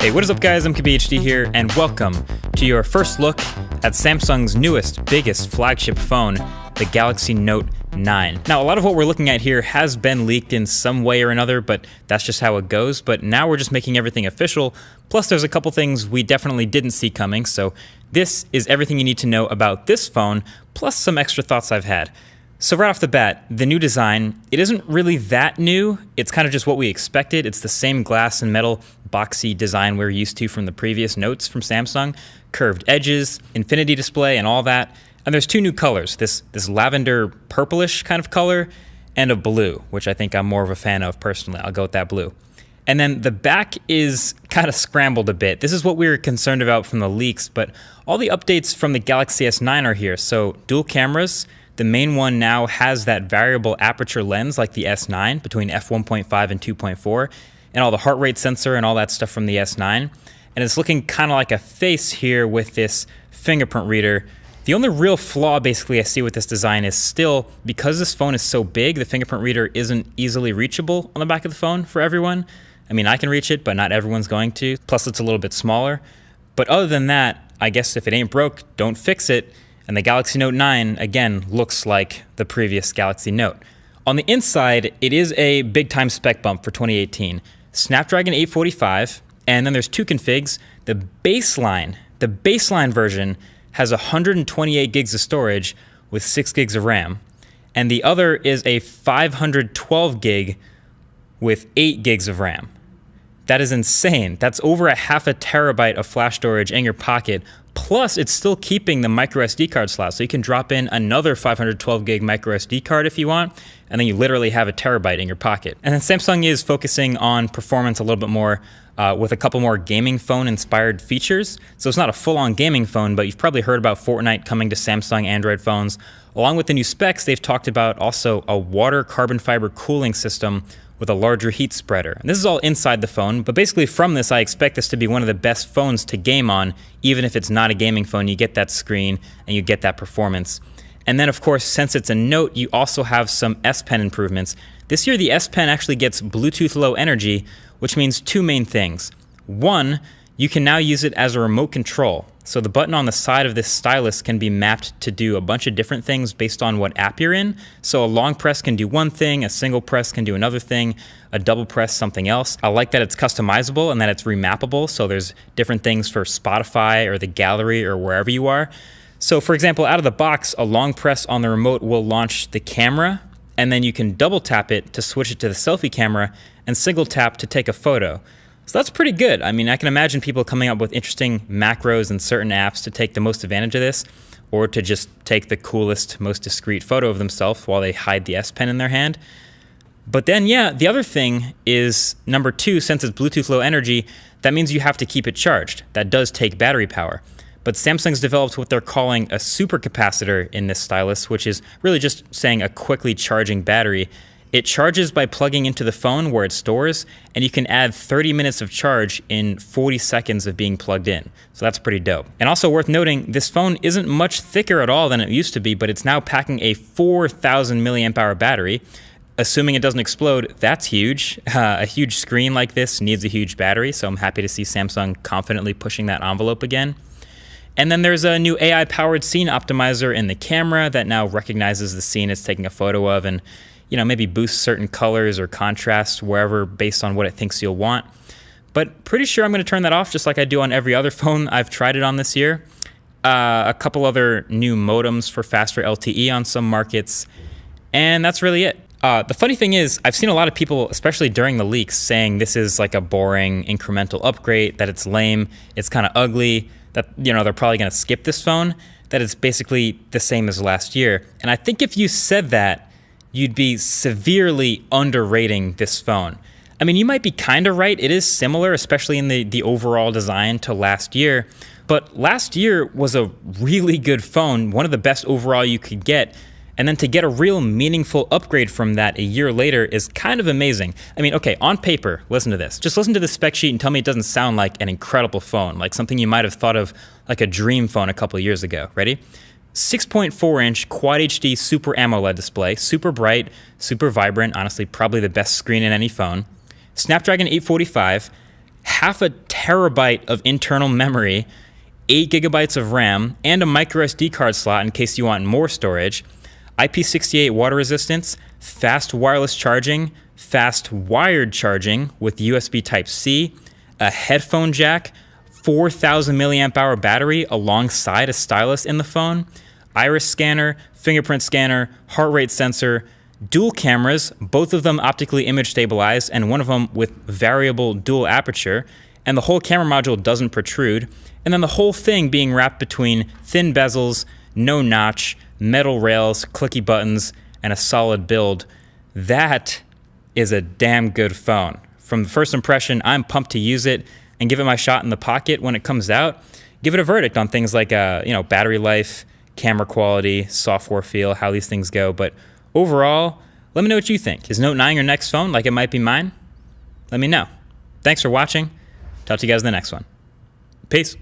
Hey, what is up guys, I'm KBHD here, and welcome to your first look at Samsung's newest, biggest flagship phone, the Galaxy Note 9. Now, a lot of what we're looking at here has been leaked in some way or another, but that's just how it goes. But now we're just making everything official, plus there's a couple things we definitely didn't see coming, so this is everything you need to know about this phone, plus some extra thoughts I've had. So right off the bat, the new design, it isn't really that new. It's kind of just what we expected. It's the same glass and metal boxy design we're used to from the previous Notes from Samsung. Curved edges, infinity display, and all that. And there's two new colors, this lavender purplish kind of color and a blue, which I think I'm more of a fan of personally. I'll go with that blue. And then the back is kind of scrambled a bit. This is what we were concerned about from the leaks, but all the updates from the Galaxy S9 are here. So dual cameras. The main one now has that variable aperture lens like the S9 between f1.5 and 2.4, and all the heart rate sensor and all that stuff from the S9. And it's looking kind of like a face here with this fingerprint reader. The only real flaw basically I see with this design is still, because this phone is so big, the fingerprint reader isn't easily reachable on the back of the phone for everyone. I mean, I can reach it, but not everyone's going to. Plus it's a little bit smaller. But other than that, I guess if it ain't broke, don't fix it. And the Galaxy Note 9, again, looks like the previous Galaxy Note. On the inside, it is a big-time spec bump for 2018. Snapdragon 845, and then there's two configs. The baseline version has 128 gigs of storage with 6 gigs of RAM. And the other is a 512 gig with 8 gigs of RAM. That is insane. That's over a half a terabyte of flash storage in your pocket. Plus, it's still keeping the micro SD card slot, so you can drop in another 512 gig micro SD card if you want, and then you literally have a terabyte in your pocket. And then Samsung is focusing on performance a little bit more with a couple more gaming phone-inspired features. So it's not a full-on gaming phone, but you've probably heard about Fortnite coming to Samsung Android phones. Along with the new specs, they've talked about also a water carbon fiber cooling system with a larger heat spreader. And this is all inside the phone, but basically from this, I expect this to be one of the best phones to game on. Even if it's not a gaming phone, you get that screen and you get that performance. And then of course, since it's a Note, you also have some S Pen improvements. This year, the S Pen actually gets Bluetooth Low Energy, which means two main things. One, you can now use it as a remote control. So the button on the side of this stylus can be mapped to do a bunch of different things based on what app you're in. So a long press can do one thing, a single press can do another thing, a double press something else. I like that it's customizable and that it's remappable. So there's different things for Spotify or the gallery or wherever you are. So for example, out of the box, a long press on the remote will launch the camera, and then you can double tap it to switch it to the selfie camera and single tap to take a photo. So that's pretty good. I mean, I can imagine people coming up with interesting macros and certain apps to take the most advantage of this, or to just take the coolest, most discreet photo of themselves while they hide the S Pen in their hand. But then, yeah, the other thing is, number two, since it's Bluetooth Low Energy, that means you have to keep it charged. That does take battery power. But Samsung's developed what they're calling a supercapacitor in this stylus, which is really just saying a quickly charging battery. It charges by plugging into the phone where it stores, and you can add 30 minutes of charge in 40 seconds of being plugged in. So that's pretty dope. And also worth noting, this phone isn't much thicker at all than it used to be, but it's now packing a 4,000 milliamp hour battery. Assuming it doesn't explode, that's huge. A huge screen like this needs a huge battery, so I'm happy to see Samsung confidently pushing that envelope again. And then there's a new AI-powered scene optimizer in the camera that now recognizes the scene it's taking a photo of and maybe boost certain colors or contrast wherever based on what it thinks you'll want. But pretty sure I'm going to turn that off just like I do on every other phone I've tried it on this year. A couple other new modems for faster LTE on some markets, and that's really it. The funny thing is, I've seen a lot of people, especially during the leaks, saying this is like a boring incremental upgrade, that it's lame, it's kind of ugly, that they're probably going to skip this phone, that it's basically the same as last year. And I think if you said that, you'd be severely underrating this phone. I mean, you might be kind of right. It is similar, especially in the overall design, to last year. But last year was a really good phone, one of the best overall you could get. And then to get a real meaningful upgrade from that a year later is kind of amazing. I mean, okay, on paper, listen to this. Just listen to the spec sheet and tell me it doesn't sound like an incredible phone, like something you might have thought of like a dream phone a couple of years ago. Ready? 6.4-inch Quad HD Super AMOLED display, super bright, super vibrant, honestly probably the best screen in any phone. Snapdragon 845, half a terabyte of internal memory, 8 gigabytes of RAM, and a micro SD card slot in case you want more storage, IP68 water resistance, fast wireless charging, fast wired charging with USB Type-C, a headphone jack, 4,000 milliamp hour battery alongside a stylus in the phone, iris scanner, fingerprint scanner, heart rate sensor, dual cameras, both of them optically image stabilized and one of them with variable dual aperture, and the whole camera module doesn't protrude, and then the whole thing being wrapped between thin bezels, no notch, metal rails, clicky buttons, and a solid build. That is a damn good phone. From the first impression, I'm pumped to use it and give it my shot in the pocket when it comes out. Give it a verdict on things like battery life, camera quality, software feel, how these things go. But overall, let me know what you think. Is Note 9 your next phone like it might be mine? Let me know. Thanks for watching. Talk to you guys in the next one. Peace.